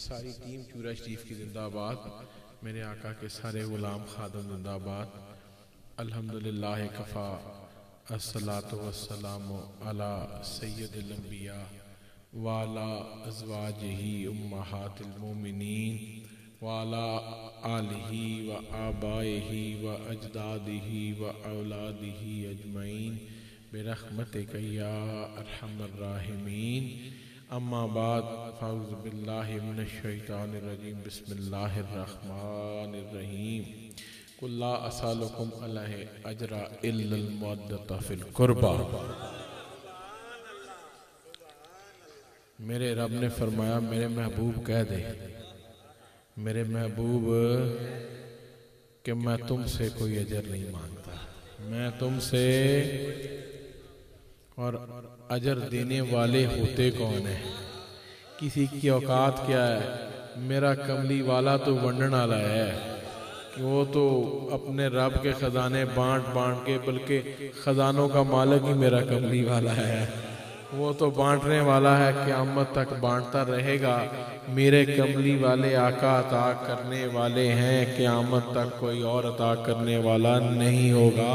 सारी टीम चूरा शरीफ की जिंदाबाद, मेरे आका के सारे गुलाम खादम जिंदाबाद। अल्हम्दुलिल्लाह कफ़ा, अस्सलातु वस्सलामु अला सय्यदिल अंबिया व अला अज़वाजिही उम्महातिल मोमिनीन व अला आलिही व आबाइही व अजदादिही व औलादिही अजमईन बिरहमतिक या अरहमर राहिमीन। अम्मा बाद फ़अऊज़ु बिल्लाहि मिनश शैतानिर रजीम, बिस्मिल्लाहिर रहमानिर रहीम। कुल ला असअलुकुम अलैहि अजरा इल्लल मवद्दता फिल कुर्बा। मेरे रब ने फरमाया, मेरे महबूब कह दे, मेरे महबूब कि मैं तुमसे कोई अजर नहीं मांगता, मैं तुमसे। और अजर देने वाले होते कौन है? किसी की औकात क्या है? मेरा कमली वाला तो वंडन वाला है कि वो तो अपने रब के खजाने बांट बांट के, बल्कि खजानों का मालिक ही मेरा कमली वाला है। वो तो बांटने वाला है, क़यामत तक बांटता रहेगा। मेरे कमली वाले आका अता करने वाले हैं, क़यामत तक कोई और अता करने वाला नहीं होगा।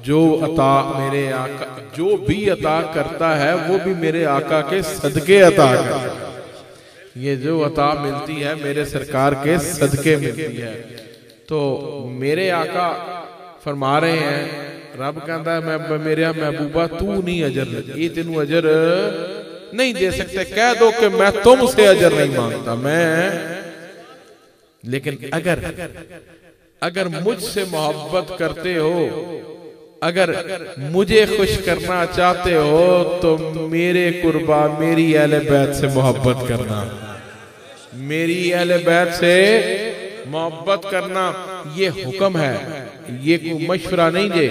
जो अता मेरे आका, जो भी अता करता है वो भी मेरे आका के सदके अता करता है। ये जो अता मिलती है मेरे सरकार के सदके मिलती है। तो मेरे आका फरमा रहे हैं, रब कहता है मैं मेरे महबूबा तू नहीं अजर, ये तेनू अजर नहीं दे सकते। कह दो कि मैं तुमसे अजर नहीं मांगता मैं, लेकिन अगर मुझसे मोहब्बत करते हो, अगर मुझे खुश करना चाहते हो तो मेरे कुर्बा, मेरी अहले बैत से मोहब्बत करना, मेरी अहले बैत से मोहब्बत करना। ये हुक्म है, ये कोई मशवरा नहीं जे,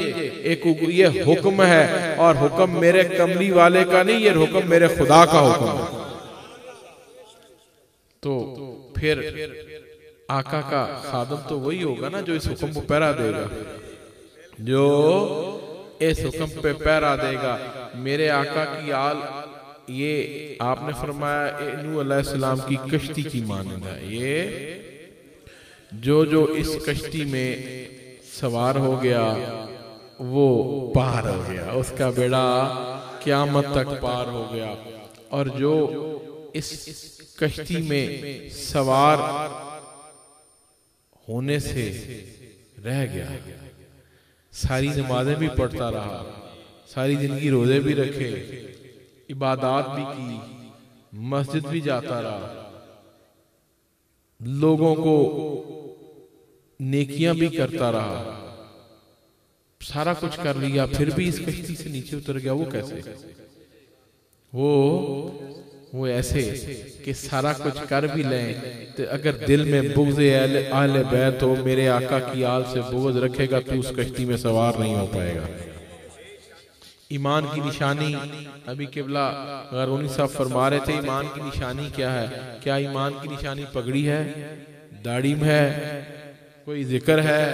ये हुक्म है। और हुक्म मेरे कमली वाले का नहीं, ये हुक्म मेरे खुदा का हुक्म है। तो फिर आका का खादम तो वही होगा ना जो इस हुक्म को पहरा देगा, जो इस हुक्म पे पहरा देगा। मेरे आका की आल, ये आपने फरमाया नूह अलैहिस्सलाम की कश्ती की मानंद है। ये जो इस कश्ती में सवार हो गया वो पार हो गया, उसका बेड़ा क़यामत तक पार हो गया। और जो इस कश्ती में सवार होने से रह गया, सारी नमाजें भी पढ़ता रहा, सारी जिंदगी रोजे भी रखे, इबादत भी की, मस्जिद भी जाता रहा, लोगों को नेकियां भी करता रहा, सारा कुछ कर लिया, फिर भी इस कश्ती से नीचे उतर गया। वो कैसे? वो ऐसे कि सारा कुछ कर भी लें तो अगर दिल में बुग़्ज़ अहले बैत हो, मेरे आका की आल से बुग़्ज़ रखेगा तो उस कश्ती में सवार नहीं हो पाएगा। ईमान की निशानी, अभी किबला गरौनी साहब फरमा रहे थे, ईमान की निशानी क्या है? क्या ईमान की निशानी पगड़ी है, दाढ़ी में है, कोई जिक्र है,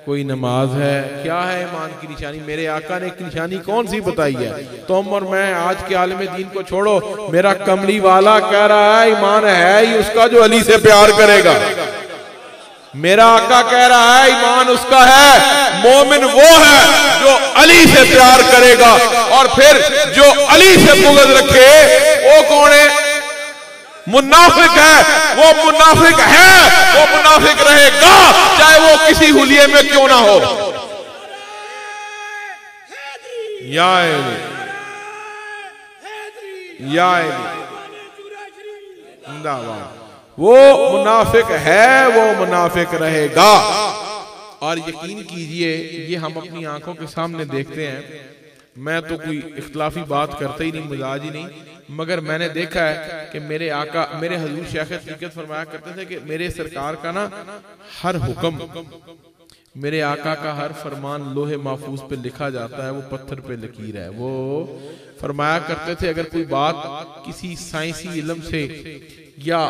कोई नमाज है? क्या है ईमान की निशानी? मेरे आका ने एक निशानी कौन सी बताई है? तुम और मैं आज के आलिम दीन को छोड़ो, मेरा कमली वाला कह रहा है ईमान है ही उसका जो अली से प्यार करेगा। मेरा आका कह रहा है ईमान उसका है, मोमिन वो है जो अली से प्यार करेगा। और फिर जो अली से बुग़्ज़ रखे वो कौन है? मुनाफिक है। वो मुनाफिक है, वो मुनाफिक रहेगा, चाहे वो किसी हुलिये में क्यों ना हो। वो मुनाफिक है, वो मुनाफिक रहेगा। और यकीन कीजिए, ये हम अपनी आंखों के सामने देखते हैं। मैं तो कोई इख्तिलाफी बात करता ही नहीं, मिजाज ही नहीं, मगर मैंने देखा है कि मेरे आका, मेरे हजूर शेख तरीक़त फरमाया करते थे कि मेरे सरकार का ना हर हुक्म, मेरे आका का हर फरमान लोहे महफूज पे लिखा जाता है, वो पत्थर पे लकीर है। वो फरमाया करते थे अगर कोई बात किसी साइंसी इल्म से या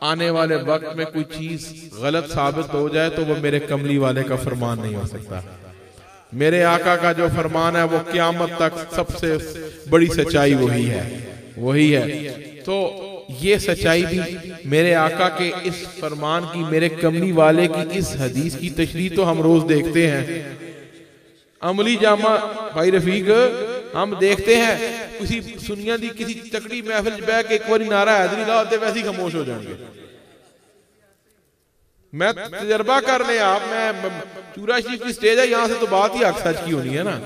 आने वाले वक्त में कोई चीज गलत साबित हो जाए तो वो मेरे कमली वाले का फरमान नहीं हो सकता। मेरे आका का जो फरमान है वो क़यामत तक सबसे बड़ी सच्चाई वही है। तो ये सच्चाई भी मेरे आका के इस फरमान की, मेरे कमली वाले की इस हदीस की तशरीह तो हम रोज देखते हैं। अमली जामा भाई रफीक हम देखते हैं, किसी सुनिया दी किसी तकड़ी महफिल बह के एक बार नारा हैदरी ला ते वैसे ही खामोश हो जाएंगे। मैं तजर्बा कर ले आप, मैं चूरा शरीफ की स्टेज है, यहां से तो बात ही हक सच की होनी है ना।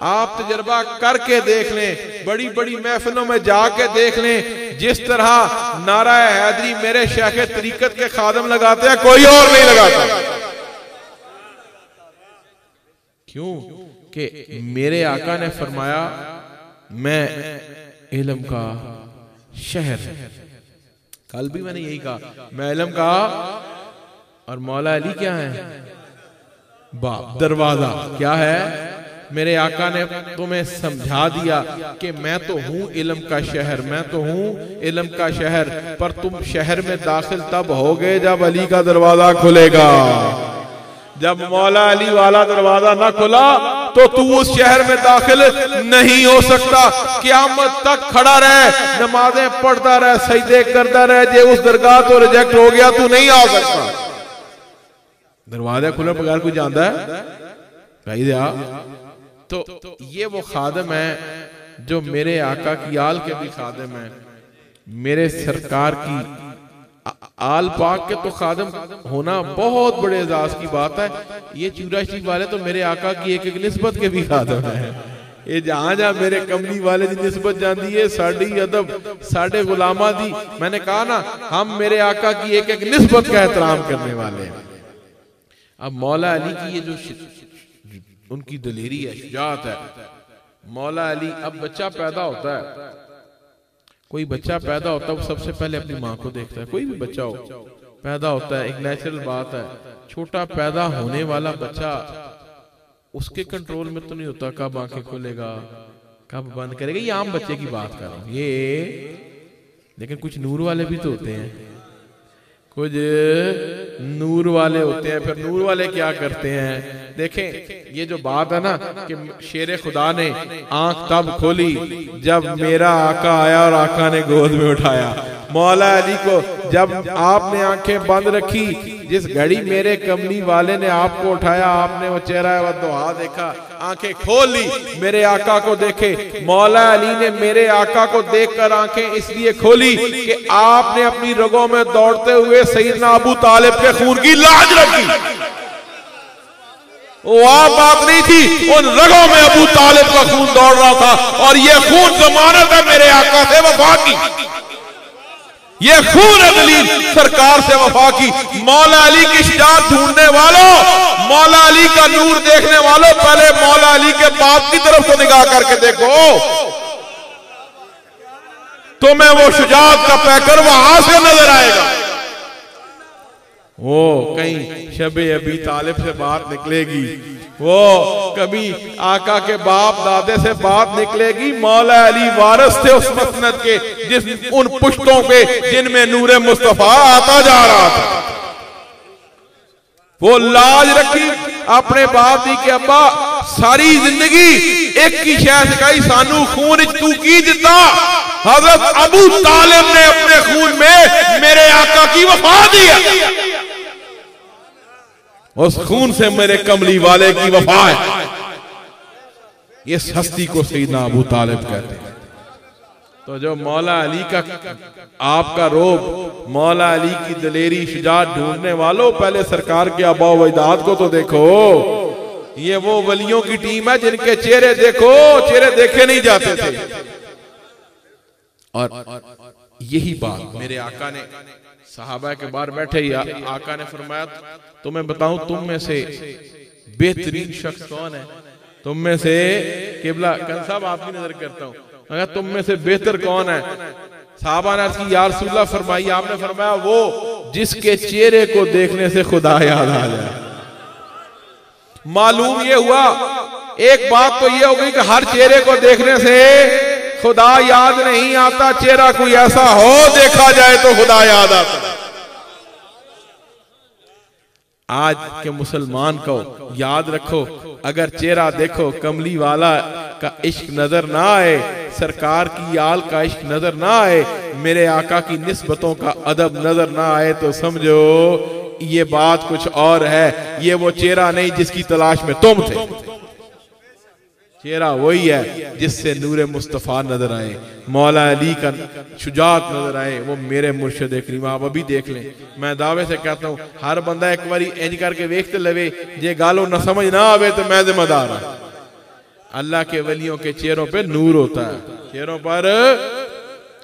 आप तजर्बा करके देख लें, बड़ी बड़ी महफिलों में जाके देख लें, जिस तरह नारा हैदरी मेरे शेख तरीकत के खादम लगाते हैं कोई और नहीं लगाता। क्यों कि मेरे आका ने फरमाया मैं इल्म का शहर, कल भी मैंने यही कहा मैं इल्म का, और मौला अली क्या है बाप दरवाजा क्या है। मेरे आका ने तुम्हें समझा दिया कि मैं तो हूं इल्म का शहर, मैं तो हूं इल्म का शहर, पर तुम शहर में दाखिल तब होगे जब अली का दरवाजा खुलेगा। जब मौला अली वाला दरवाजा ना खुला तो तू उस शहर में दाखिल नहीं हो सकता। क़यामत तक खड़ा रहे, नमाजें पढ़ता रहे, सजदे करता रहे, जे उस दरगाह तो रिजेक्ट हो गया तू नहीं आ सकता। दरवाजा खुले बगैर कोई जानता है भाई दिया। तो ये वो खादम है जो मेरे आका की आल के भी खादम है, मेरे सरकार की आल पाक के तो खादम होना बहुत बड़े एजाज की बात है। ये चूरा शरीफ वाले तो मेरे आका की एक एक निस्बत के भी खादम है। ये जहां जहां मेरे कमली वाले की निस्बत जाती है, साड़ी अदब साढ़े गुलामा दी, मैंने कहा ना हम मेरे आका की एक एक निस्बत का एहतराम करने वाले हैं। अब मौला अली की ये जो उनकी दलेरी है, शुजाअत है, मौला अली अब बच्चा पैदा होता है, कोई बच्चा पैदा होता है वो सबसे पहले अपनी माँ को देखता है। कोई भी बच्चा हो पैदा होता है, एक नेचुरल बात है। छोटा पैदा होने वाला बच्चा उसके कंट्रोल में तो नहीं होता कब आंखें खोलेगा कब बंद करेगा, ये आम बच्चे की बात कर रहा हूं ये। लेकिन कुछ नूर वाले भी तो होते हैं, कुछ नूर वाले होते हैं। फिर नूर वाले क्या करते हैं, देखें ये जो बात है ना कि शेर खुदा ने आंख तब खोली जब मेरा आका आया और आका ने गोद में उठाया। मौला अली को जब आपने आंखें बंद रखी, जिस घड़ी मेरे कमली वाले ने आपको उठाया, आपने वो चेहरा व दुआ देखा, आंखें खोल ली, मेरे आका को देखे। मौला अली ने मेरे आका को देखकर आंखें इसलिए खोली कि आपने अपनी रगों में दौड़ते हुए सैयदना अबू तालिब के खून की लाज रखी। वो आप बात नहीं थी, उन रगों में अबू तालिब का खून दौड़ रहा था, और ये खून जमानत है मेरे आका से वफा की, ये खून है दलील सरकार से वफा की। मौला अली की शुजाअत ढूंढने वालों, मौला अली का नूर देखने वालों, पहले मौला अली के बाप की तरफ को निगाह करके देखो, तुम्हें वो शुजाअत का पैकर वहां से नजर आएगा। वो कहीं शबे अबी तालिब से बात निकलेगी, वो कभी आका के बाप दादे से बात निकलेगी। मौला अली वारिस थे उस मसनद के, जिस उन पुश्तों पे जिनमें नूरे मुस्तफा आता जा रहा था। वो लाज रखी अपने बाप दी के अब्बा सारी जिंदगी एक की शय सिखाई सानू खून तू की जिता। हजरत अबू तालिब ने अपने खून में मेरे आका की वफा दी है, उस खून से मेरे कमली वाले की वफा है। ये हस्ती को सैयदना अबू तालिब कहते हैं। तो जो मौला अली का आपका रोब, मौला अली की दलेरी शुजाअत ढूंढने वालों, पहले सरकार के आबा व अजदाद को तो देखो। ये वो वलियों की टीम है जिनके चेहरे देखो, चेहरे देखे नहीं जाते थे। और यही बात मेरे आका ने सहाबा के बाहर बैठे ही आका ने फरमाया, तुम्हें बताऊं तुम में से बेहतरीन शख्स कौन है? तुम में से किबला कन साहब आपकी नजर करता हूं, अगर तुम में से बेहतर कौन है? सहाबा ने अर्ज़ की या रसूल अल्लाह फरमाई, आपने फरमाया वो जिसके चेहरे को देखने से खुदा याद आ जाए। मालूम ये हुआ, एक बात तो ये हो गई कि हर चेहरे को देखने से खुदा याद नहीं आता, चेहरा कोई ऐसा हो देखा जाए तो खुदा याद आता। आज के मुसलमान को याद रखो, अगर चेहरा देखो कमली वाला का इश्क नजर ना आए, सरकार की आल का इश्क नजर ना आए, मेरे आका की निस्बतों का अदब नजर ना आए, तो समझो ये बात कुछ और है। ये वो चेहरा नहीं जिसकी तलाश में तुम थे। चेहरा वही है जिससे नूरे मुस्तफ़ा नजर आए, मौला अली का शुजात नजर आए, वो मेरे मुर्शिद करीम। आप अभी देख लें, मैं दावे से कहता हूँ हर बंदा एक बारी इंज करके देखते लवे, जे गालो न समझ ना आवे तो मैं जिम्मेदार हूं। अल्लाह के वलियों के चेहरों पे नूर होता है, चेहरों पर।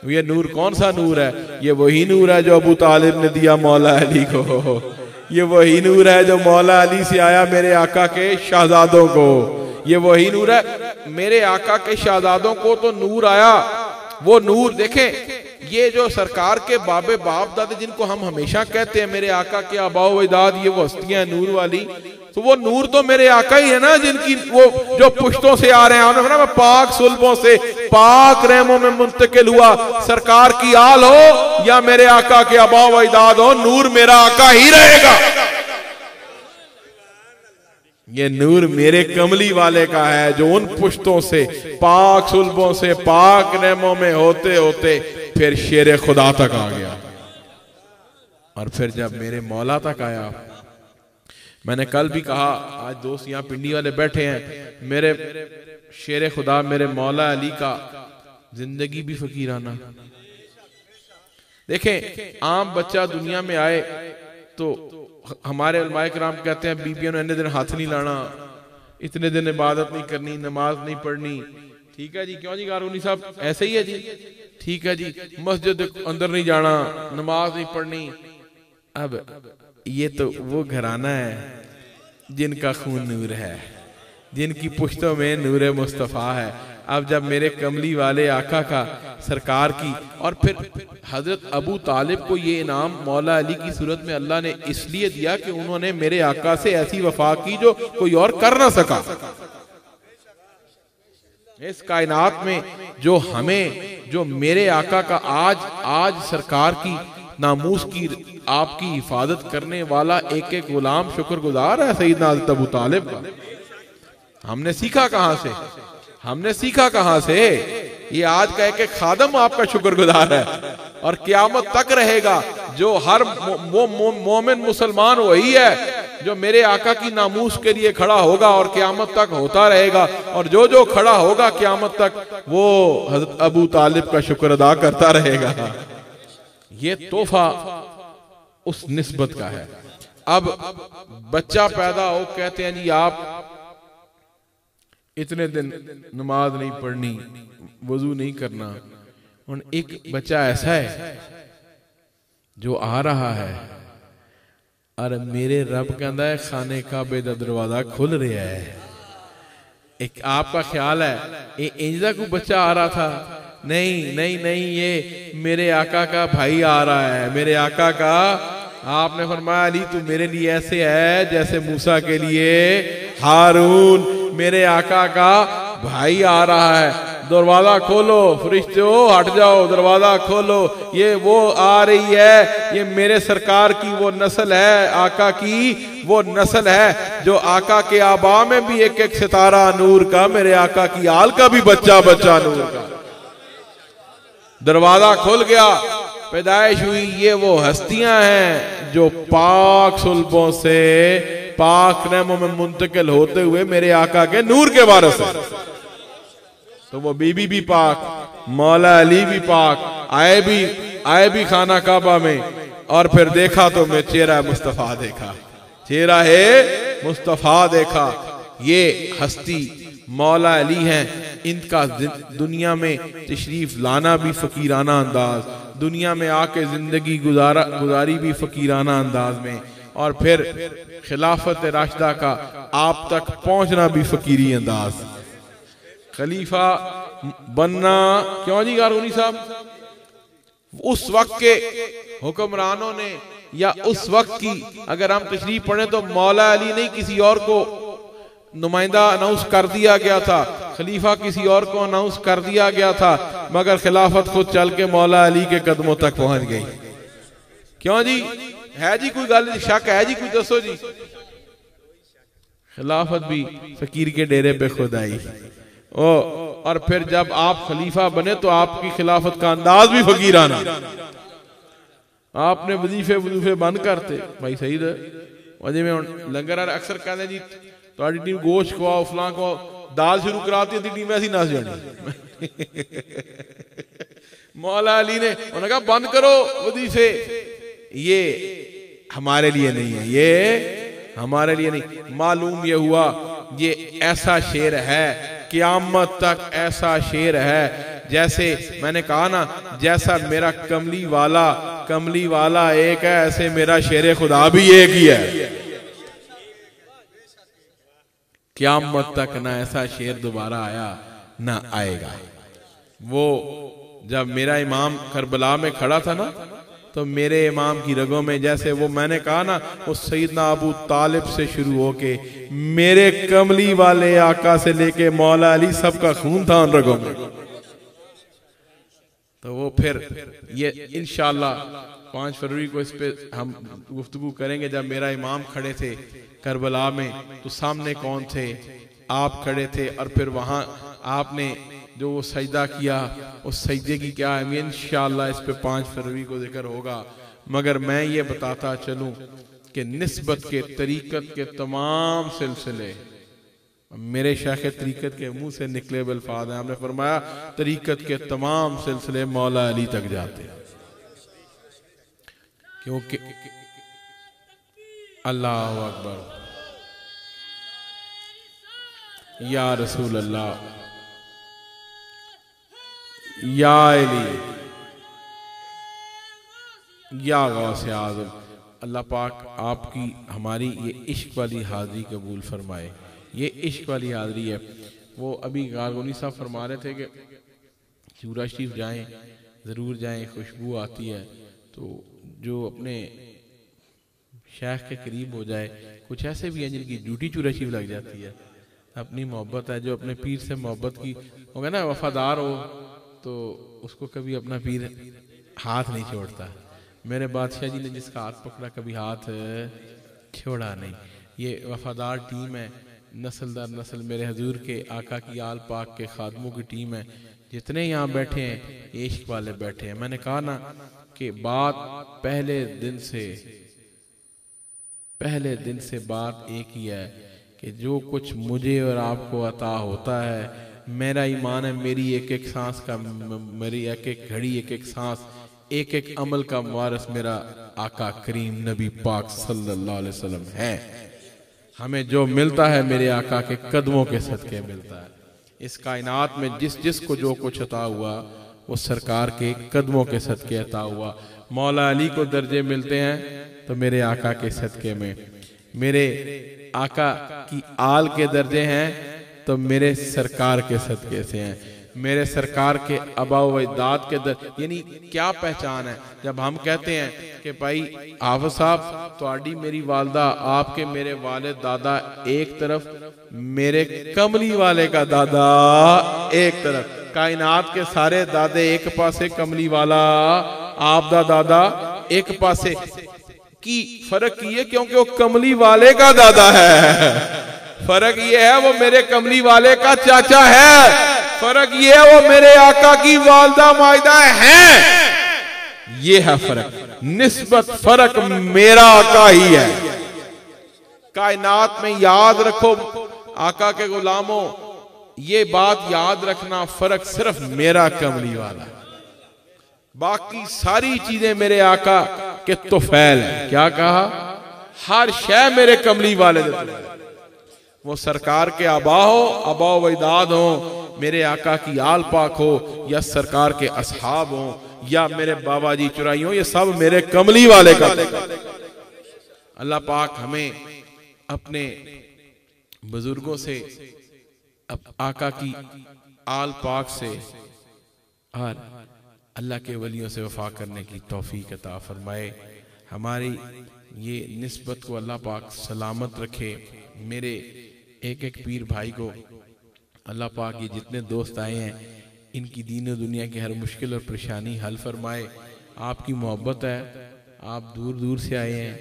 ये नूर कौन सा नूर है? ये वही नूर है जो अबू तालिब ने दिया मौला अली को। ये वही नूर है जो मौला अली से आया मेरे आका के शहजादों को। ये वही नूर है, मेरे आका के शहजादों को तो नूर आया। वो नूर देखें, ये जो सरकार के बाबे बाप दादे जिनको हम हमेशा कहते हैं मेरे आका के आबाओ अजदाद, ये वो हस्तियां नूर वाली, तो वो नूर तो मेरे आका ही है ना, जिनकी वो जो पुश्तों से आ रहे हैं। आपने पाक सुल्बों से पाक रहमों में मुंतकिल हुआ। सरकार की आल हो या मेरे आका के आबाओ अजदाद हो, नूर मेरा आका ही रहेगा। ये नूर मेरे कमली वाले का है जो उन पुश्तों से पाक सुल्बों से पाक रहमों में होते होते फिर शेर खुदा तक आ गया। और फिर जब मेरे मौला तक आया, मैंने कल भी कहा, आज दोस्त यहाँ पिंडी वाले बैठे हैं, मेरे शेर खुदा मेरे मौला अली का जिंदगी भी फकीराना। देखें, आम बच्चा दुनिया में आए तो हमारे उलमाए किराम कहते हैं बीबियों ने इतने दिन हाथ नहीं लाना, इतने दिन इबादत नहीं करनी, नमाज नहीं पढ़नी। ठीक है जी, क्यों जी गारूनी साहब, ऐसे ही है जी, ठीक है जी, मस्जिद अंदर नहीं जाना, नमाज नहीं पढ़नी। अब ये तो वो घराना है जिनका खून नूर है, जिनकी पुश्तों में नूर मुस्तफ़ा है। अब जब मेरे कमली वाले आका का सरकार की, और फिर हजरत अबू तालिब को ये इनाम मौला अली की सूरत में अल्लाह ने इसलिए दिया कि उन्होंने मेरे आका से ऐसी वफा की जो कोई और कर ना सका। इस कायनात में जो हमें, जो मेरे आका का आज सरकार की नामूस की आपकी हिफाजत करने वाला एक एक गुलाम शुक्रगुजार है सईदना हज़रत अबू तालिब का। हमने सीखा कहां से? हमने सीखा कहां से? ये आज का एक एक खादम आपका शुक्रगुजार है और क़यामत तक रहेगा। जो हर मोमिन मुसलमान वही है जो मेरे आका की नामूस के लिए खड़ा होगा और क़यामत तक होता रहेगा। और जो जो खड़ा होगा क़यामत तक वो हज़रत अबू तालिब का शुक्र अदा करता रहेगा। ये तोहफा उस निस्बत का है। अब बच्चा पैदा हो, कहते हैं जी आप इतने दिन नमाज नहीं पढ़नी, वजू नहीं करना। और एक बच्चा ऐसा है जो आ रहा है और मेरे रब कहता है खाने का बेदा दरवाजा खुल रहा है। एक आपका ख्याल है इंजा को बच्चा आ रहा था? नहीं नहीं नहीं, ये मेरे आका का भाई आ रहा है, मेरे आका का। आपने फरमाया अली तू मेरे लिए ऐसे है जैसे मूसा के लिए हारून। मेरे आका का भाई आ रहा है, दरवाजा खोलो, फरिश्ते हो हट जाओ, दरवाजा खोलो। ये वो आ रही है, ये मेरे सरकार की वो नस्ल है, आका की वो नस्ल है जो आका के आबा में भी एक एक सितारा नूर का, मेरे आका की आल का भी बच्चा बच्चा नूर का। दरवाजा खुल गया, पैदाइश हुई। ये वो हस्तियां हैं जो पाक सुल्बों से पाक रहमों में मुंतकिल होते हुए मेरे आका के नूर के वारिस है। तो वो बीबी भी पाक, मौला अली भी पाक, आए भी खाना काबा में। और फिर देखा तो मैं चेहरा मुस्तफा देखा, चेहरा है मुस्तफा देखा। ये हस्ती मौला अली हैं, इनका दुनिया में तशरीफ लाना भी फकीराना अंदाज, दुनिया में आके जिंदगी गुजारी भी फकीराना अंदाज में, और फिर खिलाफत राशिदा का आप तक पहुंचना भी फकीरी अंदाज। खलीफा बनना, क्यों जी गारूनी साहब? उस वक्त के हुक्मरानों ने या उस वक्त की अगर हम तशरीफ पढ़े तो मौला अली नहीं किसी और को नुमाइंदा अनाउंस कर दिया गया था, खलीफा किसी और को अनाउंस कर दिया गया था, मगर खिलाफत खुद चल के मौला अली के कदमों तक पहुंच गई। क्यों जी? है जी कोई गल शक है जी कोई दसो जी। खिलाफत भी फकीर के डेरे पे खुद आई। और फिर जब आप खलीफा बने तो आपकी खिलाफत का अंदाज भी फकीराना। आपने वजीफे बंद करते भाई सही वजह में लंगर अक्सर कहते जी थोड़ी टीम गोश्त खुआओ फलां खुआओ, दाल शुरू कराती थी टीम ऐसी नस जानी। मौला अली ने उन्होंने कहा बंद करो वजीफे, ये हमारे लिए नहीं है, ये हमारे लिए नहीं। मालूम ये हुआ ये ऐसा शेर है क़यामत तक ऐसा शेर है, जैसे मैंने कहा ना जैसा मेरा कमली वाला एक है ऐसे मेरा शेर खुदा भी एक ही है। क़यामत तक ना ऐसा शेर दोबारा आया ना आएगा। वो जब मेरा इमाम करबला में खड़ा था ना तो मेरे इमाम की रगों में जैसे वो मैंने कहा ना वो सैयदना अबू तालिब से शुरू होके मेरे कमली वाले आका से लेके मौला अली सबका खून था उन रगों में। तो वो फिर ये इंशाअल्लाह 5 फरवरी को इस पे हम गुफ्तगू करेंगे। जब मेरा इमाम खड़े थे करबला में तो सामने कौन थे, आप खड़े थे, और फिर वहां आपने जो वो सजदा किया उस सजदे की क्या अहमियत इंशाअल्लाह इस पे 5 फरवरी को जिक्र होगा। मगर मैं ये बताता चलूं कि निस्बत के तरीकत के तमाम सिलसिले मेरे शेख तरीकत के मुंह से निकले अल्फाज हैं। हमने फरमाया तरीकत के तमाम सिलसिले मौला अली तक जाते हैं, क्योंकि अल्लाह अकबर या रसूल अल्लाह या अली या गौसे आज़म। अल्लाह पाक आपकी हमारी ये इश्क वाली हाज़री कबूल फरमाए। ये इश्क वाली हाज़री है। वो अभी गारगोनी साहब फरमा रहे थे कि चूरा शरीफ जाएं, ज़रूर जाएं, खुशबू आती है। तो जो अपने शेख के करीब हो जाए, कुछ ऐसे भी हैं जिनकी ड्यूटी चूरा शरीफ लग जाती है, अपनी मोहब्बत है, जो अपने पीर से मोहब्बत की होगा ना, वफादार हो तो उसको कभी अपना पीर हाथ नहीं छोड़ता। मेरे बादशाह जी ने जिसका हाथ पकड़ा कभी हाथ छोड़ा नहीं। ये वफादार टीम है, नस्ल दर नस्ल मेरे हजूर के आका की आल पाक के खादमों की टीम है। जितने यहाँ बैठे हैं इश्क वाले बैठे हैं। मैंने कहा ना कि बात पहले दिन से बात एक ही है कि जो कुछ मुझे और आपको अता होता है, मेरा ईमान है मेरी एक एक सांस का, मेरी एक एक घड़ी, एक एक सांस, एक एक अमल का वारिस मेरा आका करीम नबी पाक सल्लल्लाहु अलैहि वसल्लम है। हमें जो मिलता है मेरे आका के कदमों के सदके मिलता है। इस कायनात में जिस जिस को जो कुछ अता हुआ वो सरकार के कदमों के सदके अता हुआ। मौला अली को दर्जे मिलते हैं तो मेरे आका के सदके में, मेरे आका की आल के दर्जे हैं तो मेरे सरकार के सदके से हैं, मेरे सरकार के अबा व अजदाद के यानी क्या पहचान है जब हम कहते हैं कि भाई हाफिज साहब तुहाडी मेरी वालदा, आपके मेरे वाले दादा एक तरफ, मेरे कमली वाले का दादा एक तरफ, कायनात के सारे दादे एक पासे, कमली वाला आप दा दादा एक पासे। की फर्क की है क्योंकि वो कमली वाले का दादा है। फर्क ये है वो मेरे कमली वाले का चाचा है। फर्क ये है वो मेरे आका की वालदा मायदा है। ये है फर्क, निस्बत फर्क मेरा आका ही है। कायनात में याद रखो आका के गुलामों, ये बात याद रखना, फर्क सिर्फ मेरा कमली वाला है, बाकी सारी चीजें मेरे आका के तुफैल है। क्या कहा? हर शय मेरे कमली वाले दे। वो सरकार के आबा हो, आबा व अजदाद हो, मेरे आका की आल पाक हो, या सरकार के असहाब हो, या मेरे बाबा जी चुराई हो, ये सब मेरे कमली वाले का। अल्लाह पाक हमें अपने बुजुर्गों से, आका की आल पाक से और अल्लाह के वलियों से वफा करने की तौफीक अता फरमाए। हमारी ये निस्बत को अल्लाह पाक सलामत रखे। मेरे एक एक पीर भाई को अल्लाह पाक ये जितने दोस्त आए हैं इनकी दीन और दुनिया की हर मुश्किल और परेशानी हल फरमाए। आपकी मोहब्बत है आप दूर दूर से आए हैं,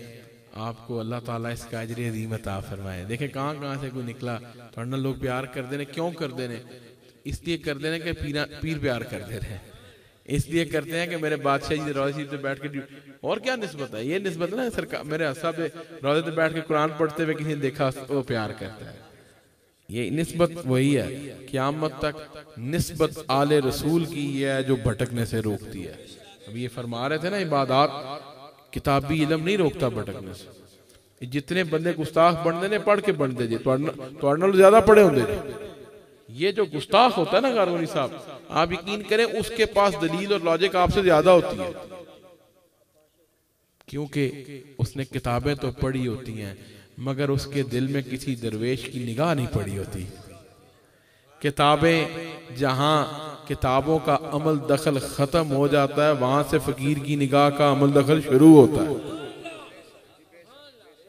आपको अल्लाह ताला इसका अजर अज़ीम अता फरमाए। देखें कहाँ कहाँ से कोई निकला, थोड़ा लोग प्यार कर देने, क्यों कर देने? इसलिए कर देने कि पीर प्यार कर दे रहे हैं, इसलिए करते हैं कि मेरे बादशाह जी रोज़े शरीफ पे बैठ के, और क्या निस्बत है? ये निस्बत ना सरकार मेरे साहब रोज़े पे बैठ के कुरान पढ़ते हुए किसी ने देखा वो प्यार करता है। ये निस्बत वही है, क़यामत तक निस्बत आले रसूल की है जो भटकने से रोकती है। अभी ये फरमा रहे थे ना, इबादत किताबी इल्म नहीं रोकता भटकने से। जितने बंदे गुस्ताख बनते ने पढ़ के बनते जी, तो ज्यादा पढ़े होंगे। ये जो गुस्ताख होता है ना गारगोनी साहब, आप यकीन करें उसके पास दलील और लॉजिक आपसे ज्यादा होती है, क्योंकि उसने किताबें तो पढ़ी होती हैं मगर उसके दिल में किसी दरवेश की निगाह नहीं पड़ी होती। किताबें जहां किताबों का अमल दखल खत्म हो जाता है, वहां से फकीर की निगाह का अमल दखल शुरू होता है।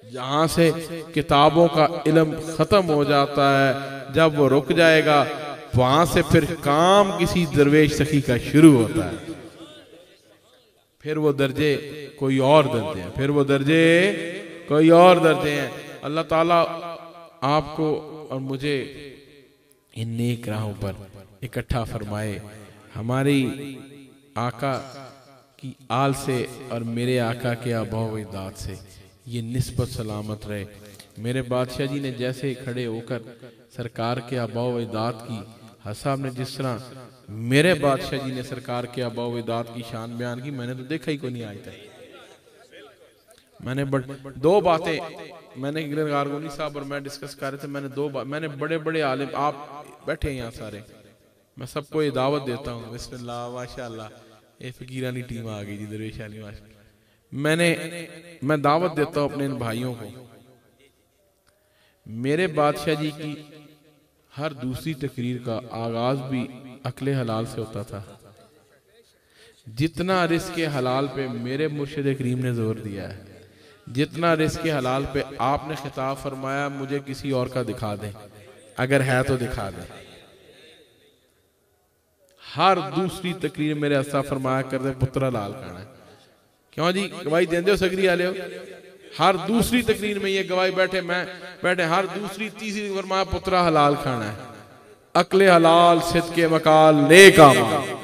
जहां से किताबों का इल्म खत्म हो जाता है, जब वो रुक जाएगा, वहां से फिर काम किसी दरवेश सखी का शुरू होता है। फिर वो दर्जे कोई और दर्जे हैं, फिर वो दर्जे कोई और दर्जे हैं। अल्लाह ताला आपको और मुझे इन नेक राहों पर इकट्ठा फरमाए। हमारी आका की आल से और मेरे आका के आबा इदाद से ये निस्बत सलामत रहे। मेरे बादशाह जी ने जैसे खड़े होकर सरकार के आबा इदाद की, हसाब ने जिस तरह मेरे बादशाह जी ने सरकार के आबा इदाद की शान बयान की, मैंने तो देखा ही को नहीं आज तक। मैंने दो बातें मैंने गारगोनी साहब और मैं डिस्कस कर रहे थे, मैंने बड़े बड़े आलिम, आप बैठे हैं यहाँ सारे, मैं सबको ये दावत देता हूँ। बिस्मिल्लाह माशाअल्लाह, ये फकीरानी टीम आ गई जी, दरवेश अली माशाअल्लाह। मैं दावत देता हूँ अपने इन भाइयों को। मेरे बादशाह जी की हर दूसरी तकरीर का आगाज भी अक्ले हलाल से होता था। जितना रिस्क हलाल पे मेरे मुर्शिद करीम ने जोर दिया है, जितना रिस्क हलाल पे आपने खिताब फरमाया, मुझे किसी और का दिखा दें, अगर है तो दिखा दें। हर दूसरी तकरीर मेरे अस्सा फरमाया कर दे पुत्रा लाल खाना है। क्यों जी गवाही देंदे हो सकरी आले हो? हर दूसरी तकरीर में ये गवाही बैठे, मैं बैठे, हर दूसरी तीसरी फरमाया पुत्रा हलाल खाना है, अकले हलाल सिद्के वकाल नेक आमाल।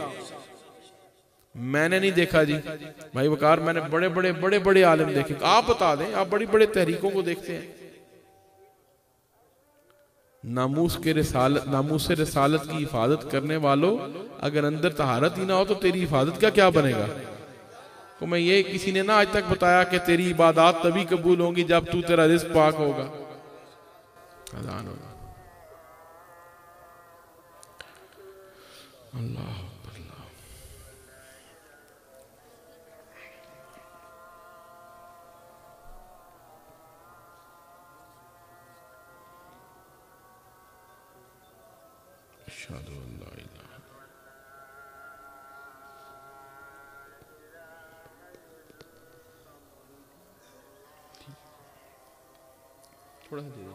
मैंने नहीं देखा जी भाई वकार, मैंने बड़े बड़े बड़े बड़े आलिम देखे। आप बता दें, आप बड़ी बड़े तहरीकों को देखते हैं। नामूस से रिसालत की हिफाजत करने वालों, अगर अंदर तहारत ही ना हो तो तेरी हिफाजत का क्या बनेगा? तो मैं ये किसी ने ना आज तक बताया कि तेरी इबादत तभी कबूल होंगी जब तू तेरा रिस्क पाक होगा। अज़ान होगा। अल्लाह थोड़ा सा धीरे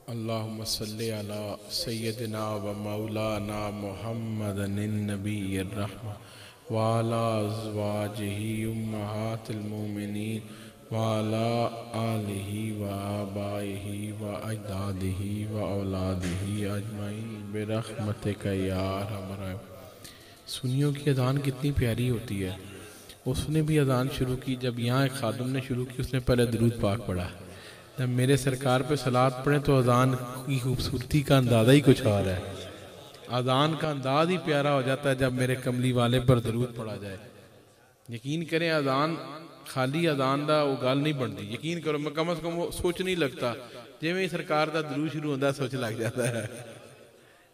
अल्लाहुम्मा सल्ली अला सय्यदिना व मौलाना मुहम्मदिन नबिय्यिर रहमा व अला अज़वाजिही उम्महातिल मोमिनीन व अला आलिही व आबाइही व अजदादिही व औलादिही अजमाइन बिरहमतिका या अरहमर राहिमीन। सुन्नियों की अज़ान कितनी प्यारी होती है। उसने भी अज़ान शुरू की, जब यहाँ एक खादम ने शुरू की उसने पहले दरूद पाक पढ़ा। जब मेरे सरकार पे सलात पढ़े तो अज़ान की खूबसूरती का अंदाज़ा ही कुछ और है। अज़ान का अंदाज़ ही प्यारा हो जाता है जब मेरे कमली वाले पर दरूद पढ़ा जाए। यकीन करें अज़ान खाली अज़ान दा वो गल नहीं बनती। यकीन करो मैं कम से कम वो सोच नहीं लगता जिवें सरकार का दरूद शुरू होता सोच लग जाता है।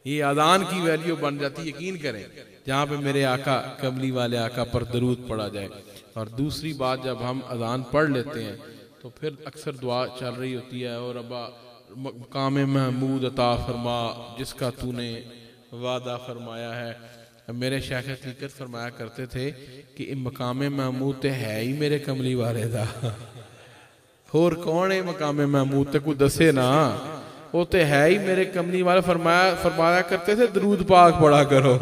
ये अज़ान की वैल्यू बन जाती। यकीन करें जहाँ पे मेरे आका कमली वाले आका पर दरूद पढ़ा जाए। और दूसरी बात, जब हम अज़ान पढ़ लेते हैं तो फिर अक्सर दुआ चल रही होती है, और अब्बा मकाम महमूद अता फरमा जिसका तूने वादा फरमाया है। मेरे शेख हकीकत फरमाया करते थे कि मकाम महमूद तो है ही मेरे कमली वाले दा, होर कौन है मकाम महमूद तो कोई दसे ना, वो तो है ही मेरे कमली वाले। फरमाया करते थे दरूद पाक पढ़ा करो,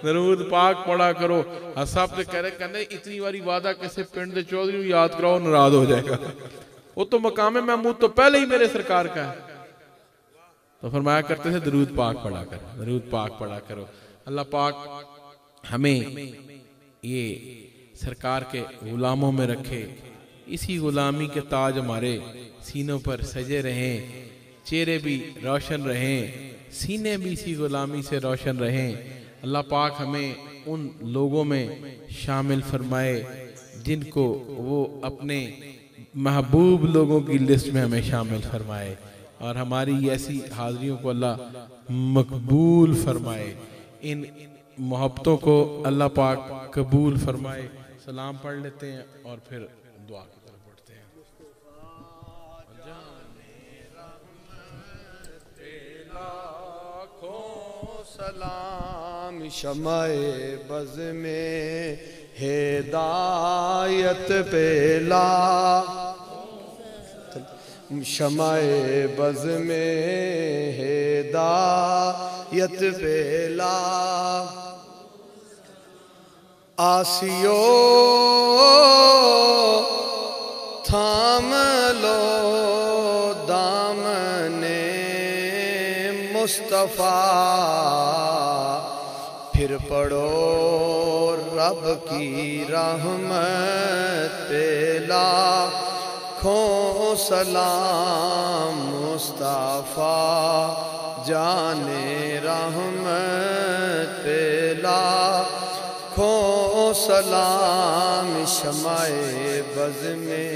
दरूद पाक पढ़ा करो। साहब तो कह रहे कहने इतनी बारी वादा किसी पिंड के चौधरी याद कराओ नाराज हो जाएगा। वो तो मकाम महमूद तो पहले ही मेरे सरकार का है। तो फरमाया करते थे दरूद पाक पढ़ा करो, दरूद पाक पढ़ा करो। अल्लाह पाक हमें ये सरकार के गुलामों में रखे, इसी गुलामी के ताज हमारे सीनों पर सजे रहें, चेहरे भी रोशन रहें, सीने भी इसी गुलामी से रोशन रहें। अल्लाह पाक हमें उन लोगों में शामिल फरमाए जिनको वो अपने महबूब लोगों की लिस्ट में हमें शामिल फरमाए, और हमारी ऐसी हाज़रियों को अल्लाह मकबूल फरमाए। इन मोहब्बतों को अल्लाह पाक कबूल फरमाए। सलाम पढ़ लेते हैं और फिर दुआ की तरफ बढ़ते हैं। सलाम शमाए बज़ में हिदायत पेला, शमाए बज़ में हिदायत पेला, आसियो थाम लो दामने मुस्तफ़ा, फिर पढ़ो रब की रहमत पे लाखों सलाम मुस्तफ़ा जाने रहमत पे लाखों सलाम शमाए बज़ में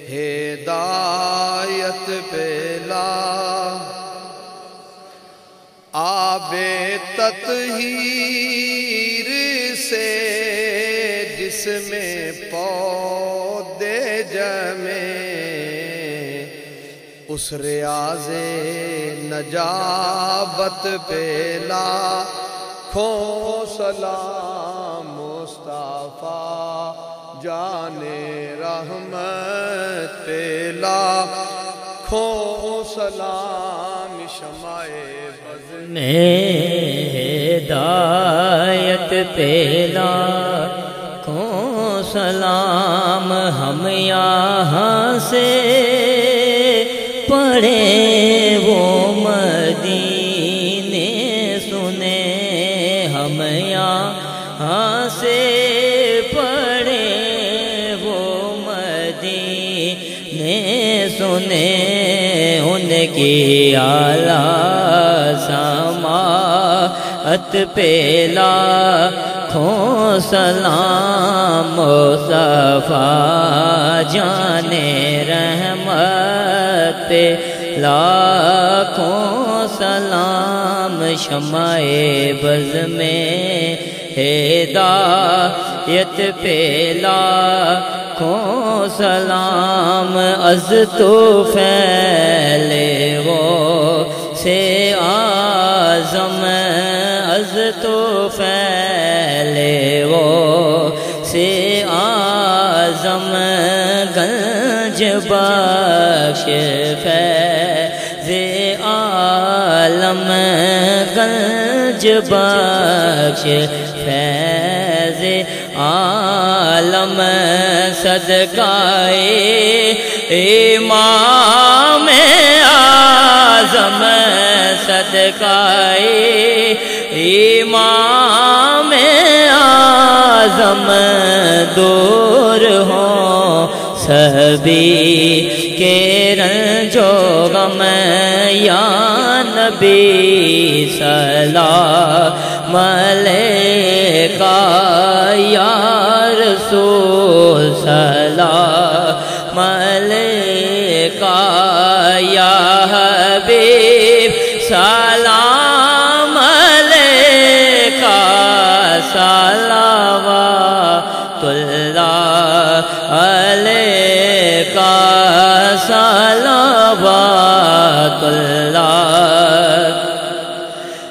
हिदायत पे ला, आबे तत्हीर से जिसमें पौधे जमे, उस रियाज़े नजाबत पे लाखों सलाम मुस्तफ़ा जाने रहमत पे लाखों सलाम शमाए हिदायत पे लाखों सलाम। हम यहाँ से पढ़े वो मदीने सुने, हम यहाँ से पढ़े वो मदीने सुने, उनकी आला समाअत पे लाखों सलाम मुस्तफ़ा जाने रहमत पे लाखों सलाम शमाए बज़ में हिदायत पे लाखों सलाम। अज़ तो फैले वो से आज़म, अज़ तो फैले वो से आज़म, गंज बख्श फैज़े आलम गंज बख्श फैज़ आलम सदकाए इमाम आज़म सदकाए इमाम आज़म दूर हो सभी के रंजो गम या नबी सलाम अलैका या रसूल सलाम अलैका या हबीब सलाम अलैका सलावतुल्लाह अलैका सलावतुल्लाह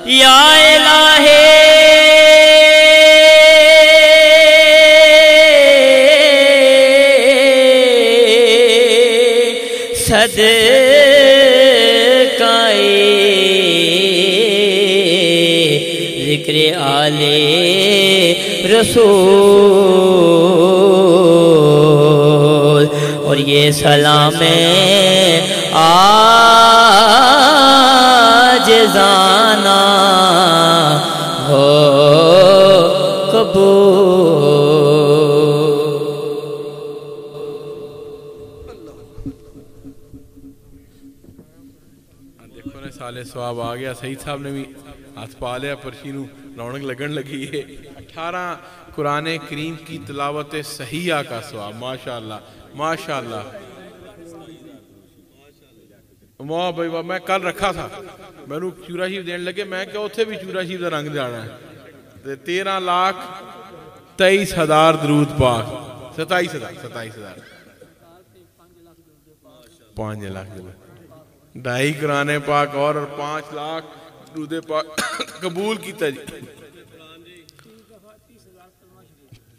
या इलाही सदकाए ज़िक्र आले रसूल और ये सलाम आज जाना हो कबूल। देखो ने साले सवाब आ गया। सईद साहब ने भी हाथ पा लिया, पर्ची नूं रौनक लगन लगी है। 18 कुरान करीम की तिलावत सहीहा का सवाब। माशाअल्लाह माशाअल्लाह। वाह भाई वाह। मैं कल रखा था, मैनू चूरा शीफ देने लगे, मैं क्या उत्थे भी चूरा शीफ का रंग जाना है। 13,23,000 दरूद पाक। 27,000 5 लाख 2.5 कुरान पाक और 5 लाख दरूद पाक कबूल किया जी।